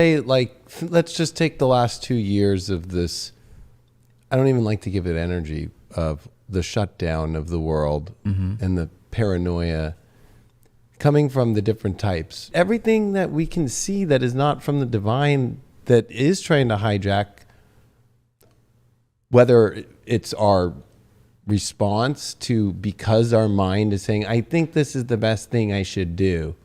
Hey, like, let's just take the last 2 years of this. I don't even like to give it energy of the shutdown of the world and the paranoia coming from the different types. Everything that we can see that is not from the divine that is trying to hijack, whether it's our response to because our mind is saying, I think this is the best thing I should do,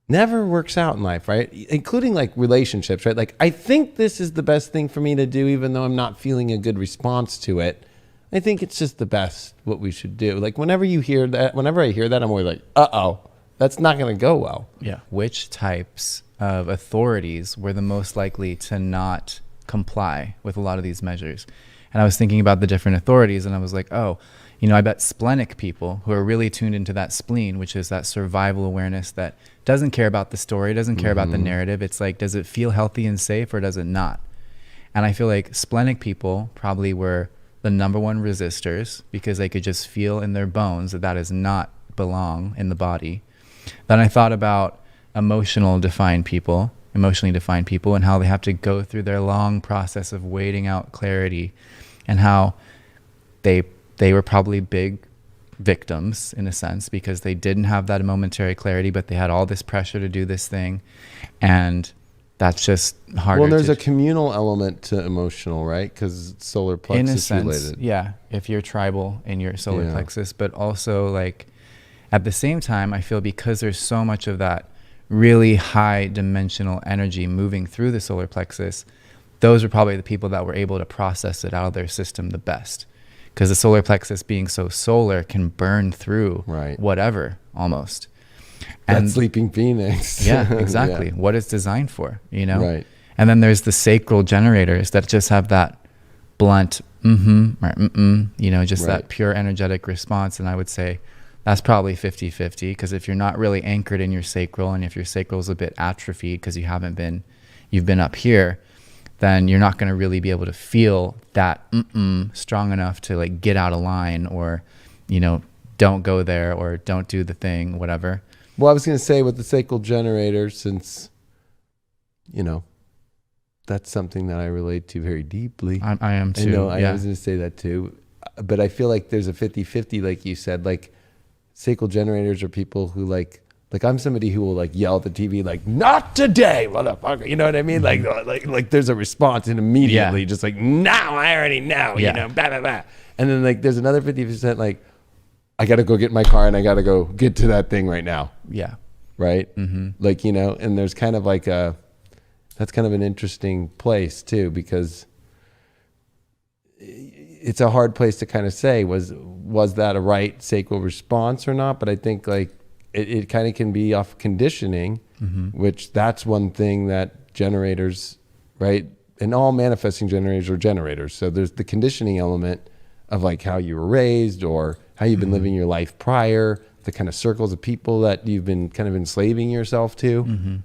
never works out in life, right? Including like relationships, right? Like, I think this is the best thing for me to do, even though I'm not feeling a good response to it. I think it's just the best what we should do. Like, whenever I hear that, I'm always like, uh-oh, that's not going to go well. Yeah. Which types of authorities were the most likely to not comply with a lot of these measures? And I was thinking about the different authorities, and I was like, oh, I bet splenic people who are really tuned into that spleen, which is that survival awareness that doesn't care about the story, doesn't care about the narrative. It's like, does it feel healthy and safe or does it not? And I feel like splenic people probably were the number one resistors because they could just feel in their bones that does not belong in the body. Then I thought about emotionally defined people and how they have to go through their long process of waiting out clarity, and how they were probably big victims in a sense because they didn't have that momentary clarity, but they had all this pressure to do this thing, and that's just harder. Well, there's a communal element to emotional, right? Because it's solar plexus in a sense, related. Yeah, if you're tribal in your solar plexus, but also like at the same time, I feel because there's so much of that really high dimensional energy moving through the solar plexus, those are probably the people that were able to process it out of their system the best. Because the solar plexus being so solar can burn through whatever almost. And that sleeping phoenix. Yeah, exactly. What it's designed for, Right. And then there's the sacral generators that just have that blunt or that pure energetic response. And I would say that's probably 50-50, because if you're not really anchored in your sacral, and if your sacral is a bit atrophied because you've been up here, then you're not going to really be able to feel that strong enough to like get out of line, or, don't go there, or don't do the thing, whatever. Well, I was going to say with the sacral generator, since, that's something that I relate to very deeply. I am too. I was going to say that too. But I feel like there's a 50-50, like you said. Like, sacral generators are people who like I'm somebody who will like yell at the TV, like, not today, motherfucker. You know what I mean? Like there's a response, and immediately just like, now I already know, blah, blah, blah. And then like there's another 50% like, I got to go get in my car and I got to go get to that thing right now. Yeah. Right? Like, and there's kind of like that's kind of an interesting place too, because it's a hard place to kind of say, was that a right sacral response or not? But I think like it kind of can be off conditioning, which that's one thing that generators, right? And all manifesting generators are generators. So there's the conditioning element of like how you were raised, or how you've been living your life prior, the kind of circles of people that you've been kind of enslaving yourself to,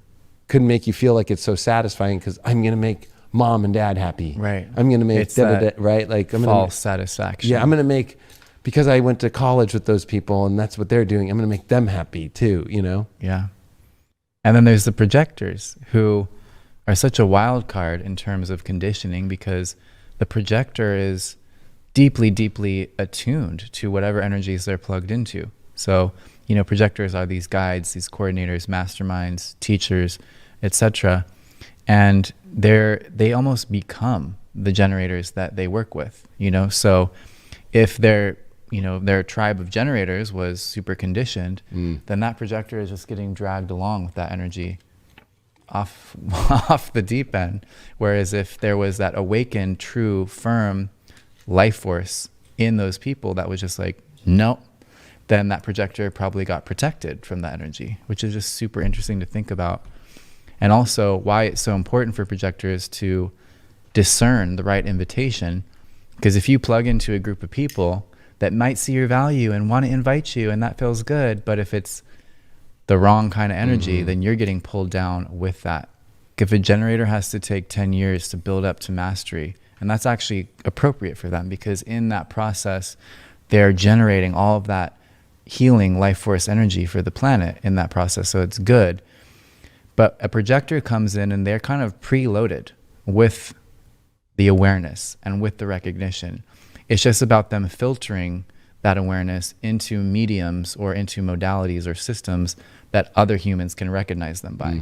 could make you feel like it's so satisfying because I'm going to make mom and dad happy. Right. I'm going to make right? Like I'm false satisfaction. Yeah, I'm going to make, because I went to college with those people and that's what they're doing, I'm going to make them happy too, Yeah. And then there's the projectors, who are such a wild card in terms of conditioning, because the projector is deeply, deeply attuned to whatever energies they're plugged into. So, projectors are these guides, these coordinators, masterminds, teachers, etc. And they almost become the generators that they work with, So if their tribe of generators was super conditioned, then that projector is just getting dragged along with that energy off the deep end. Whereas if there was that awakened, true, firm life force in those people that was just like, no, then that projector probably got protected from that energy, which is just super interesting to think about. And also why it's so important for projectors to discern the right invitation. Because if you plug into a group of people that might see your value and want to invite you, and that feels good, but if it's the wrong kind of energy, then you're getting pulled down with that. If a generator has to take 10 years to build up to mastery, and that's actually appropriate for them, because in that process, they're generating all of that healing life force energy for the planet in that process. So it's good. But a projector comes in and they're kind of preloaded with the awareness and with the recognition. It's just about them filtering that awareness into mediums or into modalities or systems that other humans can recognize them by.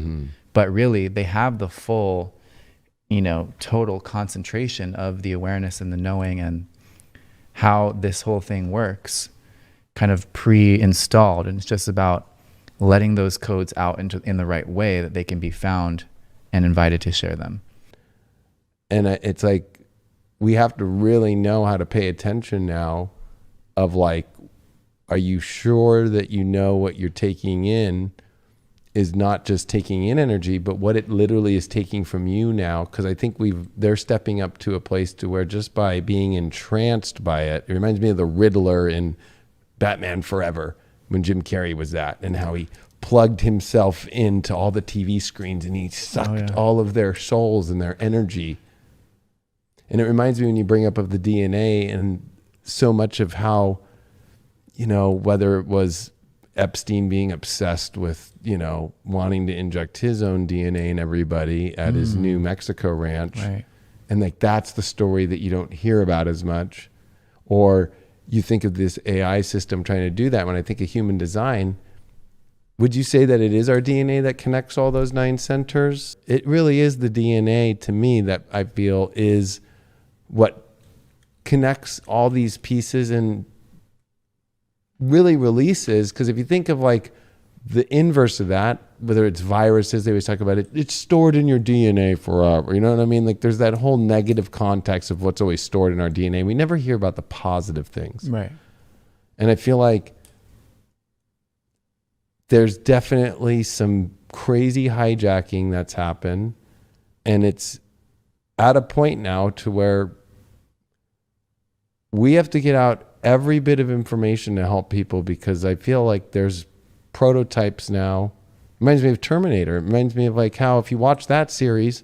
But really, they have the full, total concentration of the awareness and the knowing and how this whole thing works kind of pre-installed. And it's just about letting those codes out in the right way that they can be found and invited to share them. And it's like, we have to really know how to pay attention now of like, are you sure that you know what you're taking in is not just taking in energy, but what it literally is taking from you now? Because I think they're stepping up to a place to where just by being entranced by it reminds me of the Riddler in Batman Forever, when Jim Carrey was that, and how he plugged himself into all the TV screens and he sucked all of their souls and their energy. And it reminds me when you bring up of the DNA and so much of how, whether it was Epstein being obsessed with, wanting to inject his own DNA in everybody at his New Mexico ranch. Right. And like, that's the story that you don't hear about as much. Or you think of this AI system trying to do that. When I think of human design, would you say that it is our DNA that connects all those 9 centers? It really is the DNA to me that I feel is what connects all these pieces and really releases. Because if you think of like the inverse of that, whether it's viruses, they always talk about it, it's stored in your DNA forever. You know what I mean? Like, there's that whole negative context of what's always stored in our DNA. We never hear about the positive things. Right. And I feel like there's definitely some crazy hijacking that's happened. And it's at a point now to where we have to get out every bit of information to help people, because I feel like there's prototypes now. Reminds me of Terminator. It reminds me of like how if you watch that series,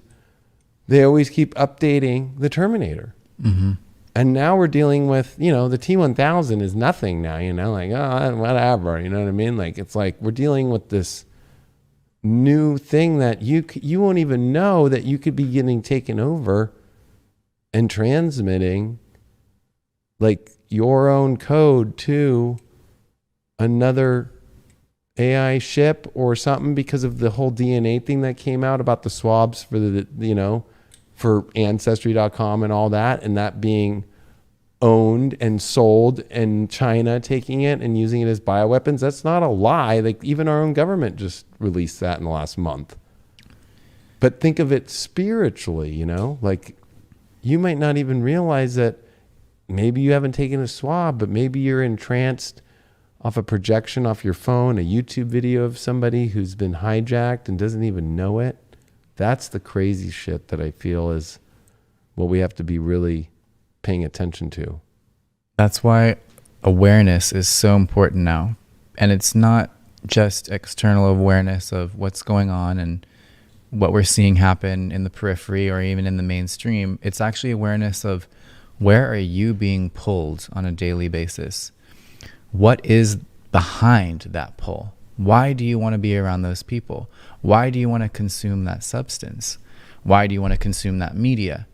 they always keep updating the Terminator. And now we're dealing with, the T-1000 is nothing now, like, oh, whatever, you know what I mean? Like, it's like we're dealing with this new thing that you won't even know that you could be getting taken over and transmitting like your own code to another AI ship or something, because of the whole DNA thing that came out about the swabs for for Ancestry.com and all that, and that being owned and sold, and China taking it and using it as bioweapons. That's not a lie. Like, even our own government just released that in the last month. But think of it spiritually, like, you might not even realize that maybe you haven't taken a swab, but maybe you're entranced off a projection off your phone, a YouTube video of somebody who's been hijacked and doesn't even know it. That's the crazy shit that I feel is what we have to be really paying attention to. That's why awareness is so important now. And it's not just external awareness of what's going on and what we're seeing happen in the periphery or even in the mainstream. It's actually awareness of, where are you being pulled on a daily basis? What is behind that pull? Why do you want to be around those people? Why do you want to consume that substance? Why do you want to consume that media?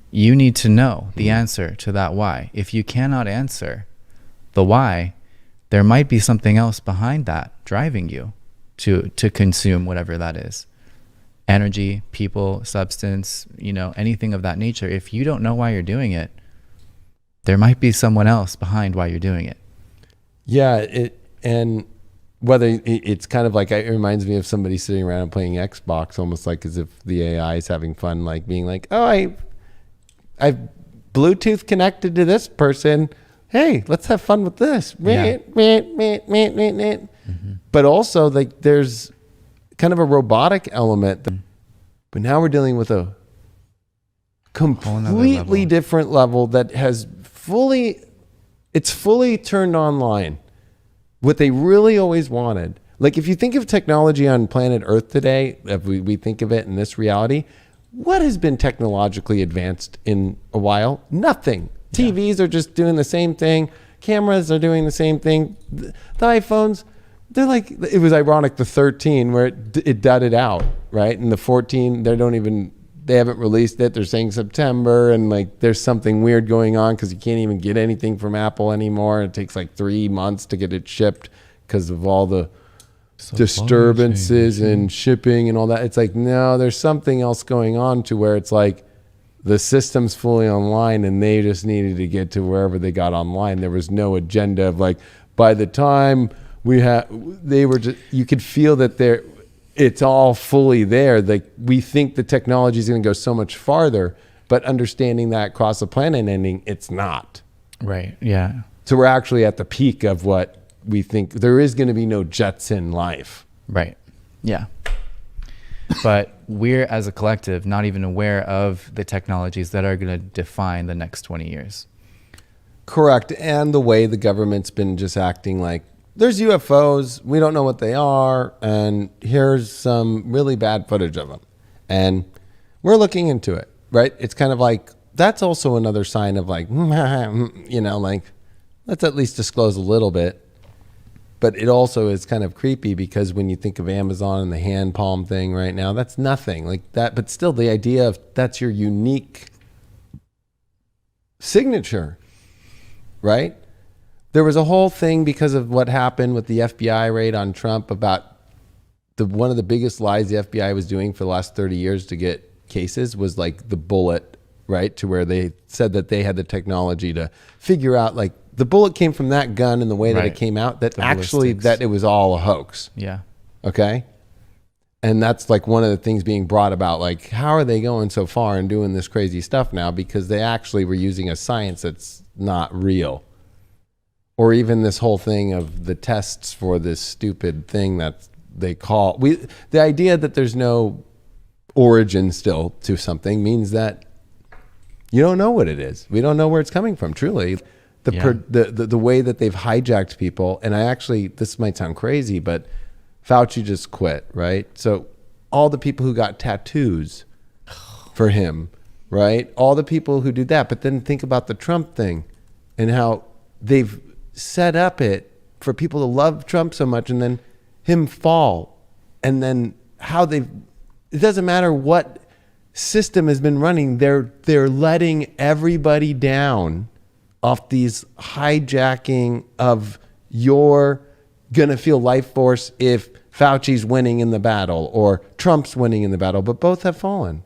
You need to know the answer to that why. If you cannot answer the why, there might be something else behind that driving you to consume whatever that is. Energy, people, substance, anything of that nature. If you don't know why you're doing it, there might be someone else behind why you're doing it. Yeah, and whether it's kind of like, it reminds me of somebody sitting around and playing Xbox, almost like as if the AI is having fun, like being like, oh, I've Bluetooth connected to this person. Hey, let's have fun with this. Yeah. But also, like, there's kind of a robotic element. But now we're dealing with a completely different level that has fully turned online. What they really always wanted. Like, if you think of technology on planet Earth today, if we think of it in this reality, what has been technologically advanced in a while? Nothing. TVs are just doing the same thing. Cameras are doing the same thing. The iPhones, They're like, it was ironic, the 13 where it dudded out, right? And the 14, they haven't released it. They're saying September, and like there's something weird going on because you can't even get anything from Apple anymore. It takes like 3 months to get it shipped because of all the disturbances and shipping and all that. It's like, no, there's something else going on to where it's like the system's fully online and they just needed to get to wherever they got online. There was no agenda of like, by the time you could feel that it's all fully there. Like, we think the technology is going to go so much farther, but understanding that across the planet ending, it's not. Right. Yeah. So we're actually at the peak of what we think. There is going to be no Jetson life. Right. Yeah. But we're, as a collective, not even aware of the technologies that are going to define the next 20 years. Correct. And the way the government's been just acting like, there's UFOs, we don't know what they are, and here's some really bad footage of them. And we're looking into it, right? It's kind of like, that's also another sign of like, like, let's at least disclose a little bit. But it also is kind of creepy because when you think of Amazon and the hand palm thing right now, that's nothing like that. But still, the idea of that's your unique signature, right? There was a whole thing because of what happened with the FBI raid on Trump about one of the biggest lies the FBI was doing for the last 30 years to get cases was like the bullet, right? To where they said that they had the technology to figure out like the bullet came from that gun and the way that it came out, that actually that it was all a hoax. Yeah. Okay. And that's like one of the things being brought about, like, how are they going so far and doing this crazy stuff now? Because they actually were using a science that's not real. Or even this whole thing of the tests for this stupid thing that they call the idea that there's no origin still to something means that you don't know what it is. We don't know where it's coming from, truly. The way that they've hijacked people, and this might sound crazy, but Fauci just quit, right? So all the people who got tattoos for him, right? All the people who do that, but then think about the Trump thing and how they've set up it for people to love Trump so much and then him fall, and then how it doesn't matter what system has been running, they're letting everybody down off these hijacking of you're going to feel life force if Fauci's winning in the battle or Trump's winning in the battle, but both have fallen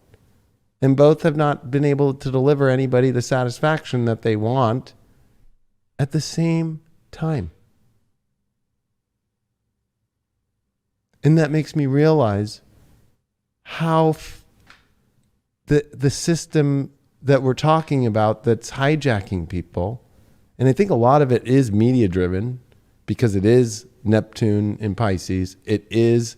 and both have not been able to deliver anybody the satisfaction that they want at the same time. And that makes me realize how the system that we're talking about that's hijacking people, and I think a lot of it is media driven because it is Neptune in Pisces. It is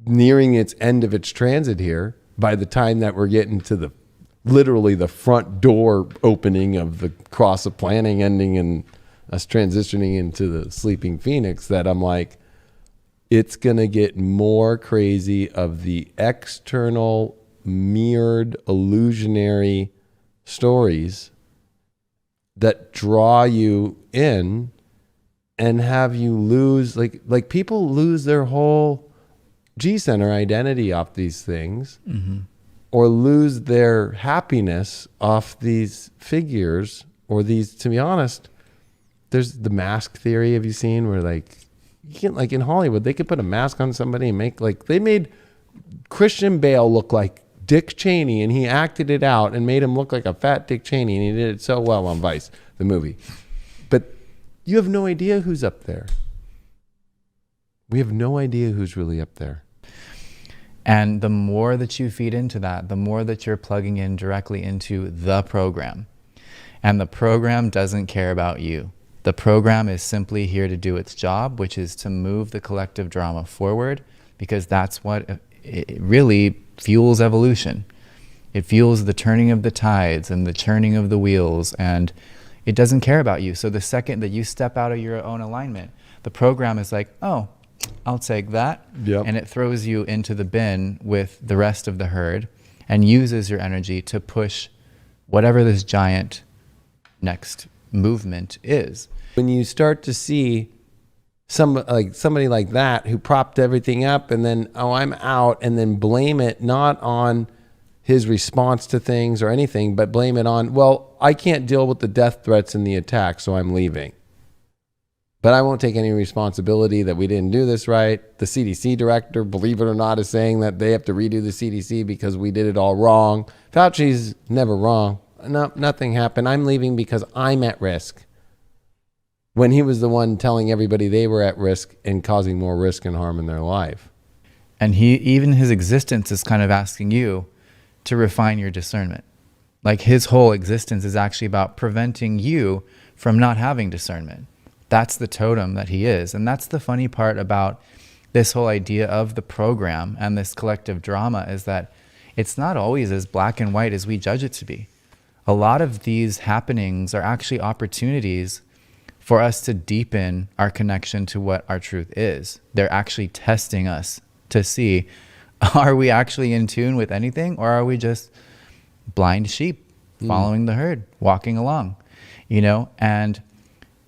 nearing its end of its transit here by the time that we're getting to literally the front door opening of the cross of planning ending and us transitioning into the sleeping Phoenix, that I'm like, it's going to get more crazy of the external mirrored illusionary stories that draw you in and have you lose like people lose their whole G-center identity off these things, or lose their happiness off these figures or these, to be honest, there's the mask theory. Have you seen where like you can, like in Hollywood, they could put a mask on somebody and make like, they made Christian Bale look like Dick Cheney and he acted it out and made him look like a fat Dick Cheney, and he did it so well on Vice, the movie. But you have no idea who's up there. We have no idea who's really up there. And the more that you feed into that, the more that you're plugging in directly into the program. And the program doesn't care about you. The program is simply here to do its job, which is to move the collective drama forward, because that's what it really fuels evolution. It fuels the turning of the tides and the churning of the wheels, and it doesn't care about you. So the second that you step out of your own alignment, the program is like, oh, I'll take that. Yep. And it throws you into the bin with the rest of the herd and uses your energy to push whatever this giant next movement is. When you start to see somebody like that who propped everything up and then, oh, I'm out, and then blame it not on his response to things or anything, but blame it on, well, I can't deal with the death threats and the attack, so I'm leaving. But I won't take any responsibility that we didn't do this right. The CDC director, believe it or not, is saying that they have to redo the CDC because we did it all wrong. Fauci's never wrong. No, nothing happened. I'm leaving because I'm at risk. When he was the one telling everybody they were at risk and causing more risk and harm in their life. And even his existence is kind of asking you to refine your discernment. Like his whole existence is actually about preventing you from not having discernment. That's the totem that he is. And that's the funny part about this whole idea of the program and this collective drama, is that it's not always as black and white as we judge it to be. A lot of these happenings are actually opportunities for us to deepen our connection to what our truth is. They're actually testing us to see, are we actually in tune with anything, or are we just blind sheep following the herd, walking along, And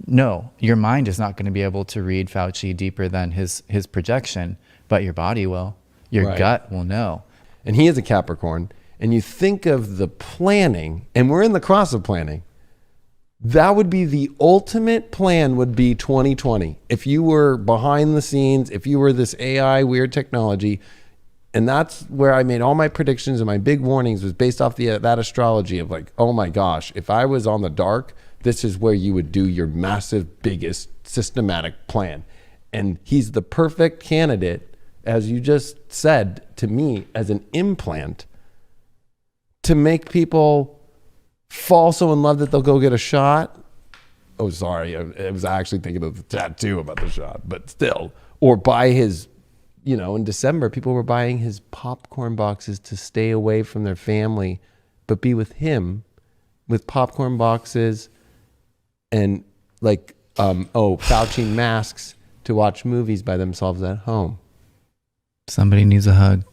no, your mind is not going to be able to read Fauci deeper than his projection, but your body will. Your gut will know. And he is a Capricorn. And you think of the planning, and we're in the cross of planning. That would be the ultimate plan, would be 2020. If you were behind the scenes, if you were this AI weird technology, and that's where I made all my predictions and my big warnings was based off that astrology of like, oh my gosh, if I was on the dark, this is where you would do your massive, biggest systematic plan. And he's the perfect candidate, as you just said to me, as an implant to make people fall so in love that they'll go get a shot. Oh, sorry. I was actually thinking of the tattoo about the shot, but still. Or buy his, in December, people were buying his popcorn boxes to stay away from their family, but be with him with popcorn boxes and Fauci masks to watch movies by themselves at home. Somebody needs a hug.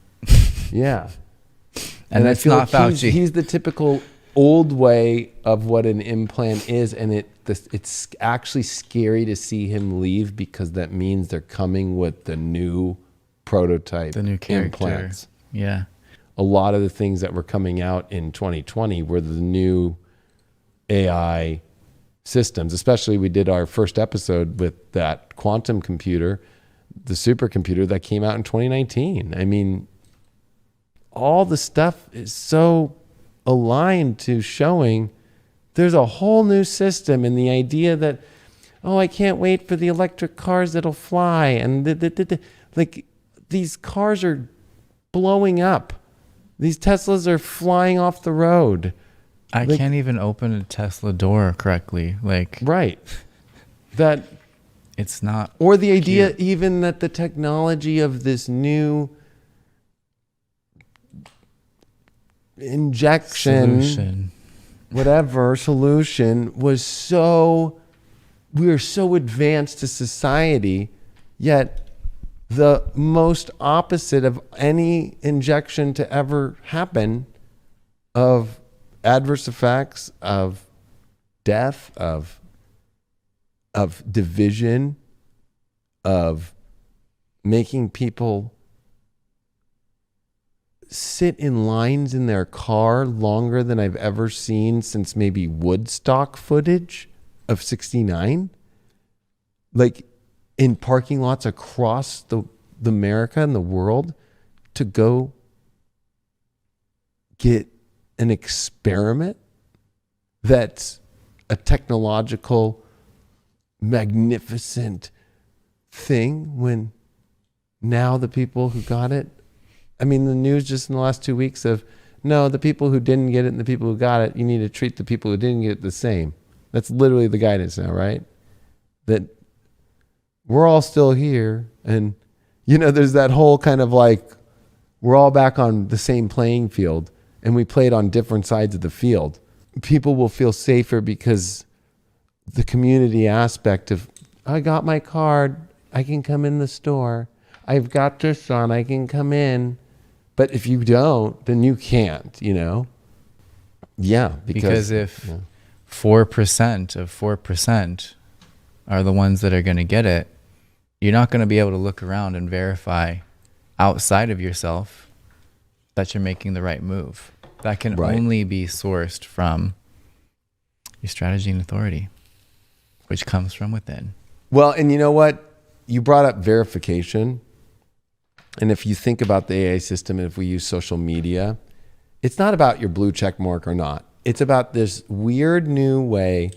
Yeah. And it's not Fauci. He's the typical old way of what an implant is, and it's actually scary to see him leave, because that means they're coming with the new prototype, the new character. Implants. Yeah. A lot of the things that were coming out in 2020 were the new AI systems. Especially, we did our first episode with that quantum computer, the supercomputer that came out in 2019. I mean, all the stuff is so aligned to showing there's a whole new system, and the idea that, oh, I can't wait for the electric cars that'll fly, and like these cars are blowing up. These Teslas are flying off the road. I can't even open a Tesla door correctly. Right. That it's not. Or the idea cute. Even that the technology of this new injection solution was we are so advanced to society, yet the most opposite of any injection to ever happen, of adverse effects, of death, of division, of making people sit in lines in their car longer than I've ever seen since maybe Woodstock footage of '69. Like in parking lots across the America and the world to go get an experiment that's a technological, magnificent thing, when now the people who got it, I mean, the news just in the last 2 weeks of, no, the people who didn't get it and the people who got it, you need to treat the people who didn't get it the same. That's literally the guidance now, right? That we're all still here. And, there's that whole kind of like, we're all back on the same playing field, and we played on different sides of the field. People will feel safer because the community aspect of, I got my card, I can come in the store. I've got this on, I can come in. But if you don't, then you can't, Yeah. Because if 4% of 4% are the ones that are going to get it, you're not going to be able to look around and verify outside of yourself that you're making the right move. That can only be sourced from your strategy and authority, which comes from within. Well, and you know what? You brought up verification. And if you think about the AI system, and if we use social media, it's not about your blue check mark or not. It's about this weird new way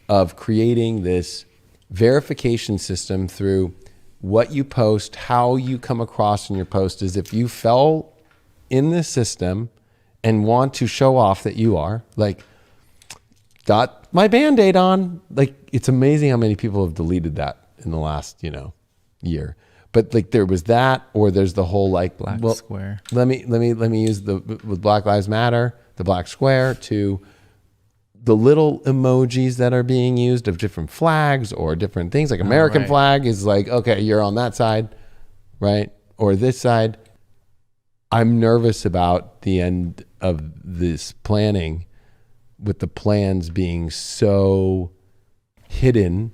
of creating this verification system through what you post, how you come across in your post. Is if you fell in this system and want to show off that you are like, got my Band-Aid on. Like, it's amazing how many people have deleted that in the last, year. But like there was that, or there's the whole like black square. Let me use with Black Lives Matter, the black square, to the little emojis that are being used of different flags or different things. Like American flag is like, okay, you're on that side, right? Or this side. I'm nervous about the end of this planning, with the plans being so hidden,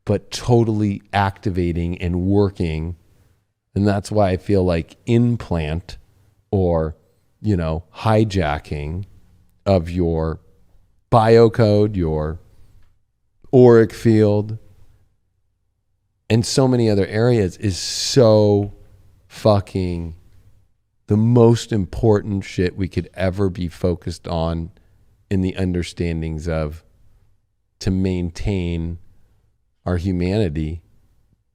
but totally activating and working. And that's why I feel like implant or, hijacking of your biocode, your auric field, and so many other areas is so fucking the most important shit we could ever be focused on in the understandings of, to maintain our humanity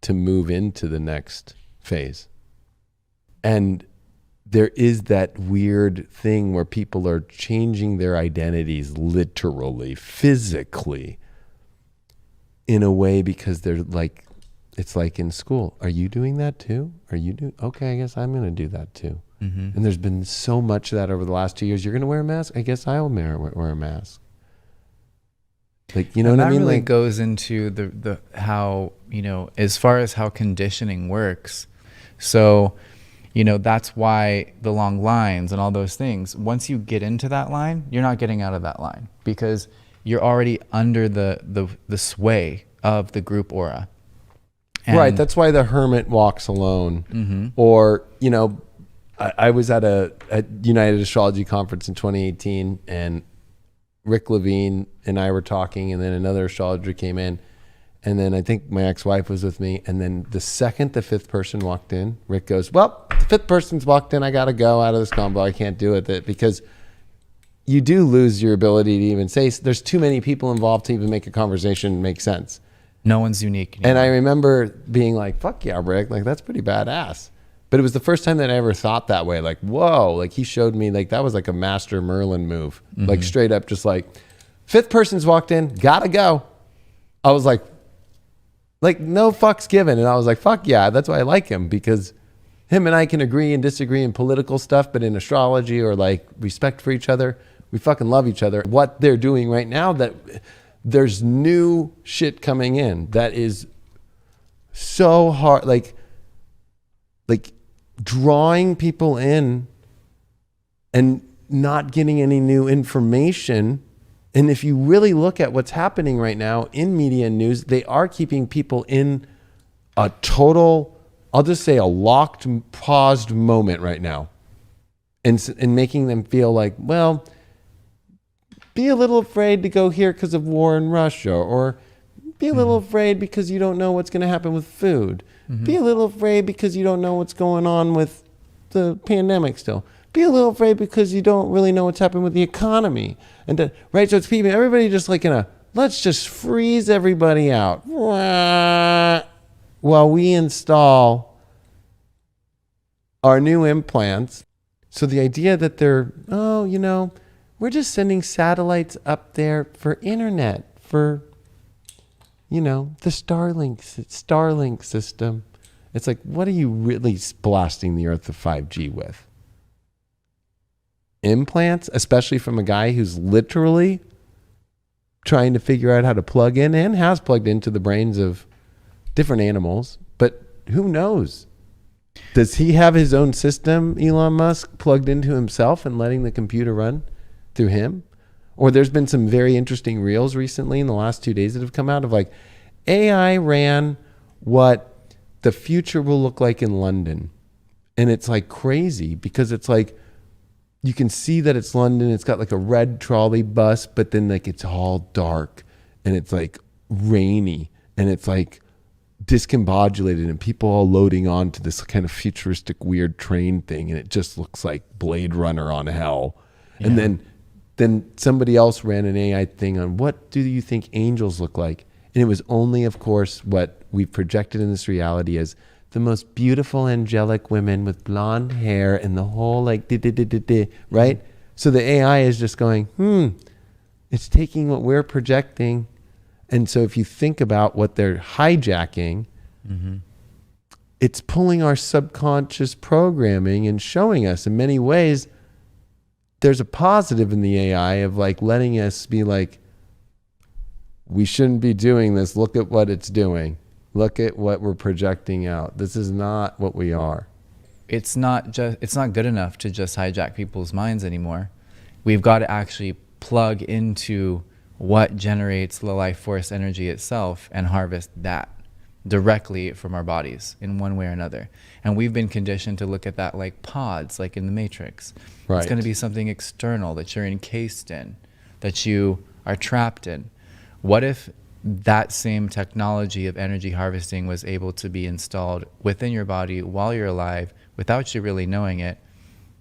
to move into the next phase. And there is that weird thing where people are changing their identities literally, physically, in a way because they're like, it's like in school. Are you doing that too? Okay, I guess I'm going to do that too. Mm-hmm. And there's been so much of that over the last 2 years. You're going to wear a mask? I guess I'll wear a mask. Like, what I mean? That really like, goes into the how, as far as how conditioning works. So, that's why the long lines and all those things, once you get into that line, you're not getting out of that line because you're already under the sway of the group aura. And right. That's why the hermit walks alone. Mm-hmm. Or, I was at a United Astrology conference in 2018, and Rick Levine and I were talking, and then another astrologer came in, and then I think my ex-wife was with me, and then the second the fifth person walked in, Rick goes, well, the fifth person's walked in, I got to go out of this combo, I can't do it, because you do lose your ability to even say, there's too many people involved to even make a conversation make sense. No one's unique anymore. And I remember being like, fuck yeah, Rick, like that's pretty badass. But it was the first time that I ever thought that way. Like, whoa, like he showed me, like that was like a master Merlin move. Mm-hmm. Like straight up, just like, fifth person's walked in, gotta go. I was like no fucks given. And I was like, fuck yeah, that's why I like him, because him and I can agree and disagree in political stuff, but in astrology or like respect for each other, we fucking love each other. What they're doing right now, that there's new shit coming in that is so hard, like drawing people in and not getting any new information. And if you really look at what's happening right now in media and news, they are keeping people in a total, I'll just say a locked, paused moment right now. And making them feel like, well, be a little afraid to go here because of war in Russia, or be a little afraid because you don't know what's going to happen with food. Mm-hmm. Be a little afraid because you don't know what's going on with the pandemic still. Be a little afraid because you don't really know what's happening with the economy. And right, so it's people, everybody just like let's just freeze everybody out while we install our new implants. So the idea that they're, we're just sending satellites up there for internet, for, the Starlink system. It's like, what are you really blasting the earth of 5G with? Implants, especially from a guy who's literally trying to figure out how to plug in and has plugged into the brains of different animals. But who knows? Does he have his own system, Elon Musk, plugged into himself and letting the computer run through him? Or there's been some very interesting reels recently in the last 2 days that have come out of like, AI ran what the future will look like in London. And it's like crazy because it's like, you can see that it's London. It's got like a red trolley bus, but then like it's all dark and it's like rainy and it's like discombobulated and people all loading on to this kind of futuristic weird train thing. And it just looks like Blade Runner on hell. Yeah. And then somebody else ran an AI thing on what do you think angels look like? And it was only, of course, what we projected in this reality as the most beautiful angelic women with blonde hair and the whole like right? So the AI is just going, it's taking what we're projecting. And so if you think about what they're hijacking, it's pulling our subconscious programming and showing us in many ways there's a positive in the AI of like letting us be like, we shouldn't be doing this. Look at what it's doing. Look at what we're projecting out. This is not what we are. It's not good enough to just hijack people's minds anymore. We've got to actually plug into what generates the life force energy itself and harvest that directly from our bodies in one way or another. And we've been conditioned to look at that like pods, like in the Matrix. Right. It's going to be something external that you're encased in, that you are trapped in. What if that same technology of energy harvesting was able to be installed within your body while you're alive without you really knowing it,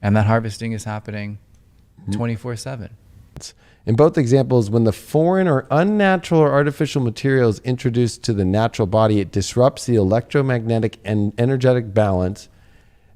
and that harvesting is happening 24/7? In both examples, when the foreign or unnatural or artificial material is introduced to the natural body, it disrupts the electromagnetic and energetic balance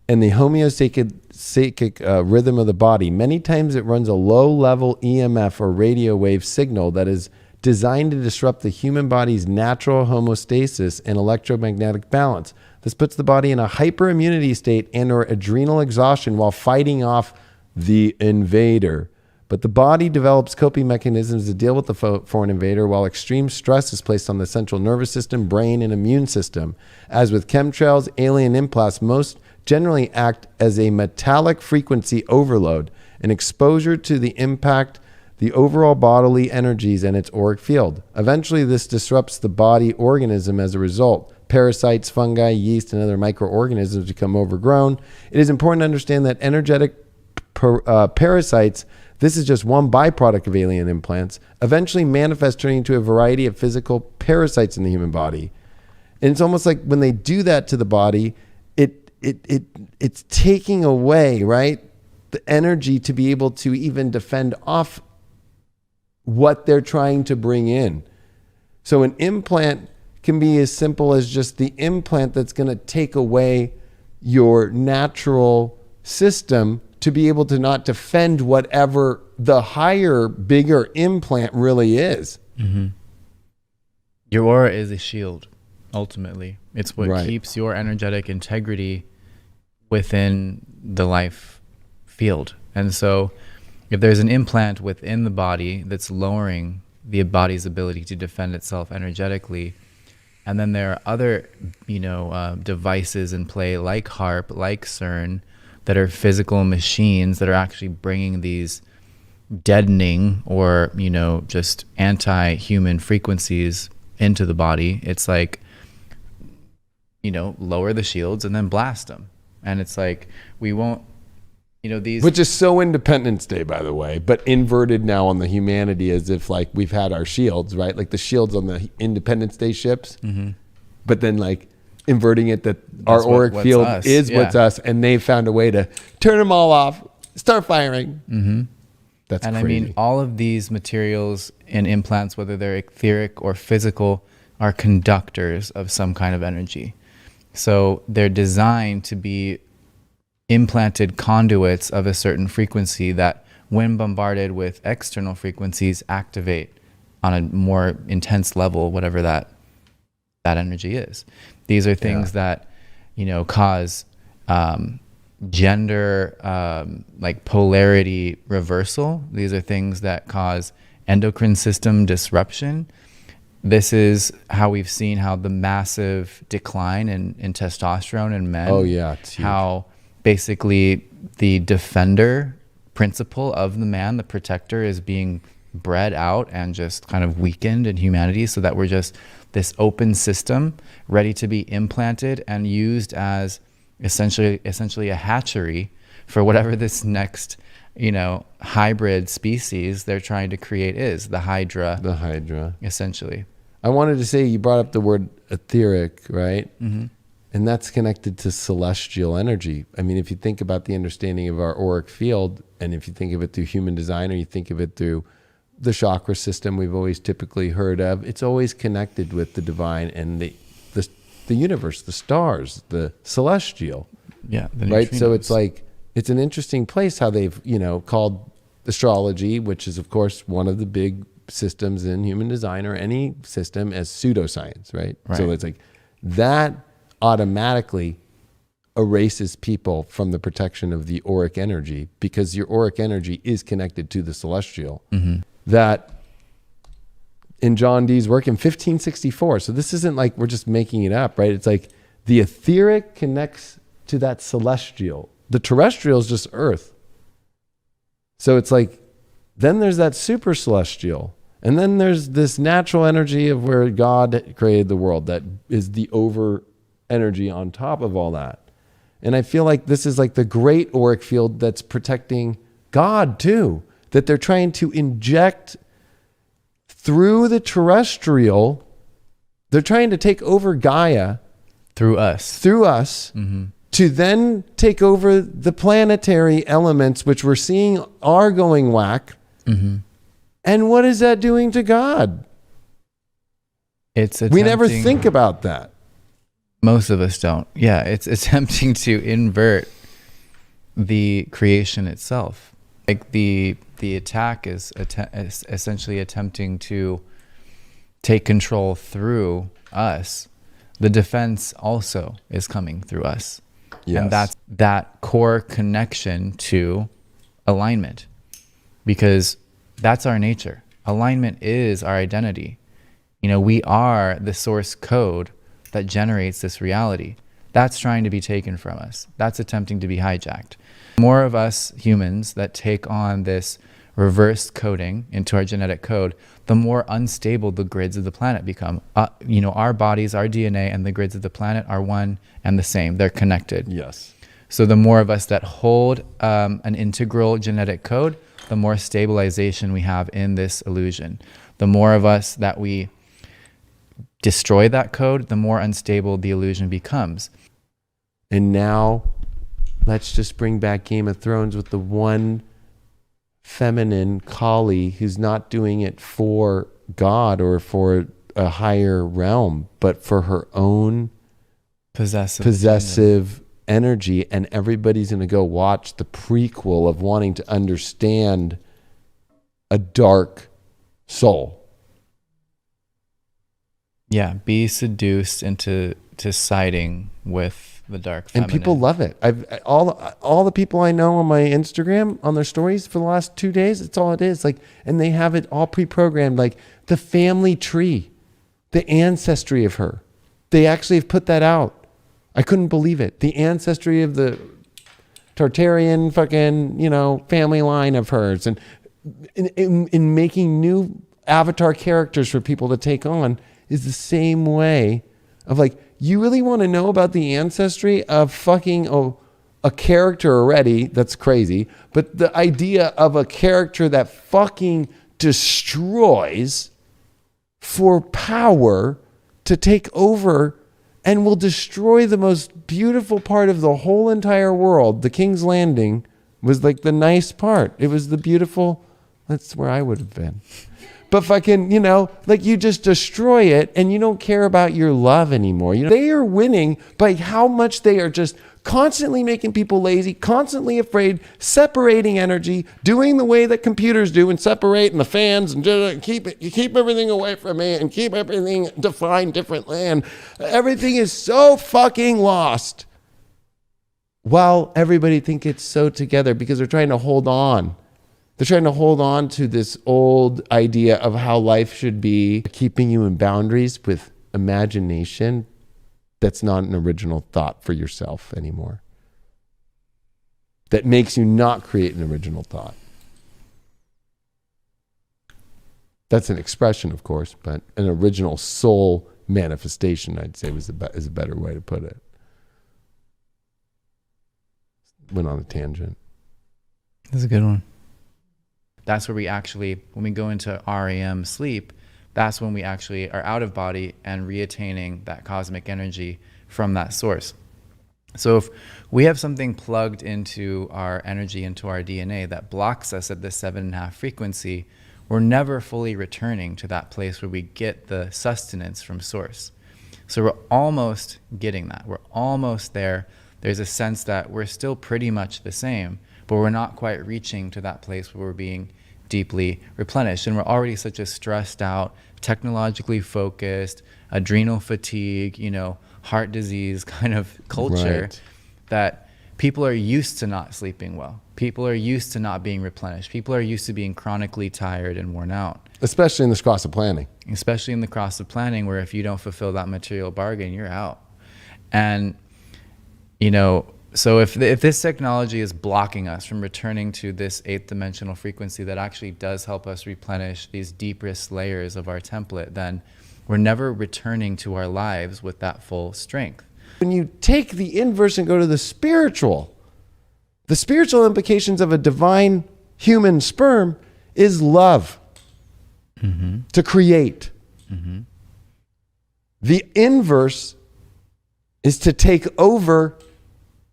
and the homeostatic rhythm of the body. Many times it runs a low-level EMF or radio wave signal that is designed to disrupt the human body's natural homeostasis and electromagnetic balance. This puts the body in a hyperimmunity state and or adrenal exhaustion while fighting off the invader. But the body develops coping mechanisms to deal with the foreign invader while extreme stress is placed on the central nervous system, brain, and immune system. As with chemtrails, alien implants most generally act as a metallic frequency overload, an exposure to the impact the overall bodily energies and its auric field. Eventually, this disrupts the body organism as a result. Parasites, fungi, yeast, and other microorganisms become overgrown. It is important to understand that energetic parasites, this is just one byproduct of alien implants, eventually manifest turning into a variety of physical parasites in the human body. And it's almost like when they do that to the body, it's taking away, right, the energy to be able to even defend off what they're trying to bring in. So an implant can be as simple as just the implant that's going to take away your natural system to be able to not defend whatever the higher, bigger implant really is. Mm-hmm. Your aura is a shield, ultimately. It's what keeps your energetic integrity within the life field. And so if there's an implant within the body that's lowering the body's ability to defend itself energetically, and then there are other, devices in play like HARP, like CERN, that are physical machines that are actually bringing these deadening or, just anti-human frequencies into the body. It's like, lower the shields and then blast them. And it's like, we won't, these... Which is so Independence Day, by the way, but inverted now on the humanity as if like we've had our shields, right? Like the shields on the Independence Day ships, but then like inverting it that our auric field is what's us, and they found a way to turn them all off, start firing. That's crazy. I mean, all of these materials and implants, whether they're etheric or physical, are conductors of some kind of energy. So they're designed to be implanted conduits of a certain frequency that, when bombarded with external frequencies, activate on a more intense level, whatever that energy is. These are things that, cause gender, like polarity reversal. These are things that cause endocrine system disruption. This is how we've seen how the massive decline in testosterone in men. Oh yeah, it's huge. How basically the defender principle of the man, the protector, is being bred out and just kind of weakened in humanity, so that we're just this open system ready to be implanted and used as essentially a hatchery for whatever this next, hybrid species they're trying to create is, the Hydra. The Hydra. Essentially. I wanted to say, you brought up the word etheric, right? Mm-hmm. And that's connected to celestial energy. I mean, if you think about the understanding of our auric field, and if you think of it through human design, or you think of it through the chakra system we've always typically heard of, it's always connected with the divine and the universe, the stars, the celestial. Yeah. Right. So it's like, it's an interesting place how they've, called astrology, which is of course one of the big systems in human design, or any system, as pseudoscience, right? So it's like that automatically erases people from the protection of the auric energy, because your auric energy is connected to the celestial. Mm-hmm. That in John Dee's work in 1564. So this isn't like we're just making it up, right? It's like the etheric connects to that celestial. The terrestrial is just earth. So it's like, then there's that super celestial. And then there's this natural energy of where God created the world, that is the over energy on top of all that. And I feel like this is like the great auric field that's protecting God too, that they're trying to inject through the terrestrial. They're trying to take over Gaia through us, mm-hmm. to then take over the planetary elements, which we're seeing are going whack. Mm-hmm. And what is that doing to God? We never think about that. Most of us don't. Yeah, it's attempting to invert the creation itself. Like the attack is essentially attempting to take control through us. The defense also is coming through us. Yes. And that's that core connection to alignment, because that's our nature. Alignment is our identity. We are the source code that generates this reality. That's trying to be taken from us. That's attempting to be hijacked. More of us humans that take on this reverse coding into our genetic code, the more unstable the grids of the planet become. Our bodies, our DNA, and the grids of the planet are one and the same. They're connected. Yes. So the more of us that hold an integral genetic code, the more stabilization we have in this illusion. The more of us that we destroy that code, the more unstable the illusion becomes. And now let's just bring back Game of Thrones with the one feminine Kali who's not doing it for God or for a higher realm, but for her own possessive energy. And everybody's going to go watch the prequel of wanting to understand a dark soul. Yeah, be seduced into siding with the dark feminine. And people love it. All the people I know on my Instagram, on their stories for the last 2 days, it's all it is. Like, and they have it all pre-programmed, like the family tree, the ancestry of her. They actually have put that out. I couldn't believe it. The ancestry of the Tartarian fucking, family line of hers, and in making new avatar characters for people to take on, is the same way of like, you really want to know about the ancestry of fucking a character already, that's crazy, but the idea of a character that fucking destroys for power to take over and will destroy the most beautiful part of the whole entire world. The King's Landing was like the nice part. It was the beautiful, that's where I would have been. But fucking, like you just destroy it and you don't care about your love anymore. They are winning by how much they are just constantly making people lazy, constantly afraid, separating energy, doing the way that computers do and separating the fans and just keep everything away from me and keep everything defined differently. And everything is so fucking lost. While everybody think it's so together because they're trying to hold on. They're trying to hold on to this old idea of how life should be, keeping you in boundaries with imagination that's not an original thought for yourself anymore. That makes you not create an original thought. That's an expression, of course, but an original soul manifestation, I'd say is a better way to put it. Went on a tangent. That's a good one. That's where we actually, when we go into REM sleep, that's when we actually are out of body and reattaining that cosmic energy from that source. So if we have something plugged into our energy, into our DNA that blocks us at the 7.5 frequency, we're never fully returning to that place where we get the sustenance from source. So we're almost getting that. We're almost there. There's a sense that we're still pretty much the same, but we're not quite reaching to that place where we're being deeply replenished. And we're already such a stressed out, technologically focused, adrenal fatigue, heart disease kind of culture, Right. that people are used to not sleeping well. People are used to not being replenished. People are used to being chronically tired and worn out. Especially in this cross of planning. Especially in the cross of planning, where if you don't fulfill that material bargain, you're out. And, so if this technology is blocking us from returning to this 8th dimensional frequency that actually does help us replenish these deepest layers of our template, then we're never returning to our lives with that full strength. When you take the inverse and go to the spiritual implications of a divine human sperm is love. Mm-hmm. To create. Mm-hmm. The inverse is to take over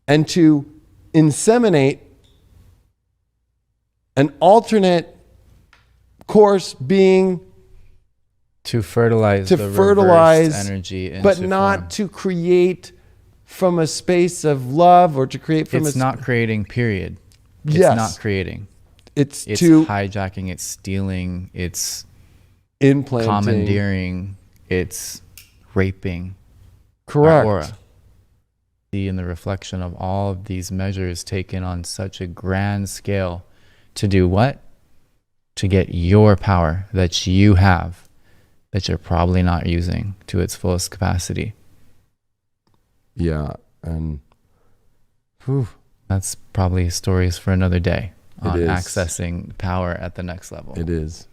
and to inseminate an alternate course being to fertilize to the fertilize reversed energy into but not form. to create from a space of love or to create from It's not creating, period. It's Yes. not creating. It's It's to hijacking, it's stealing, it's implanting. commandeering, it's raping Correct. our aura. In the reflection of all of these measures taken on such a grand scale to do what? To get your power that you have, that you're probably not using to its fullest capacity. Yeah. And whew, That's probably stories for another day on is. accessing power at the next level. it is.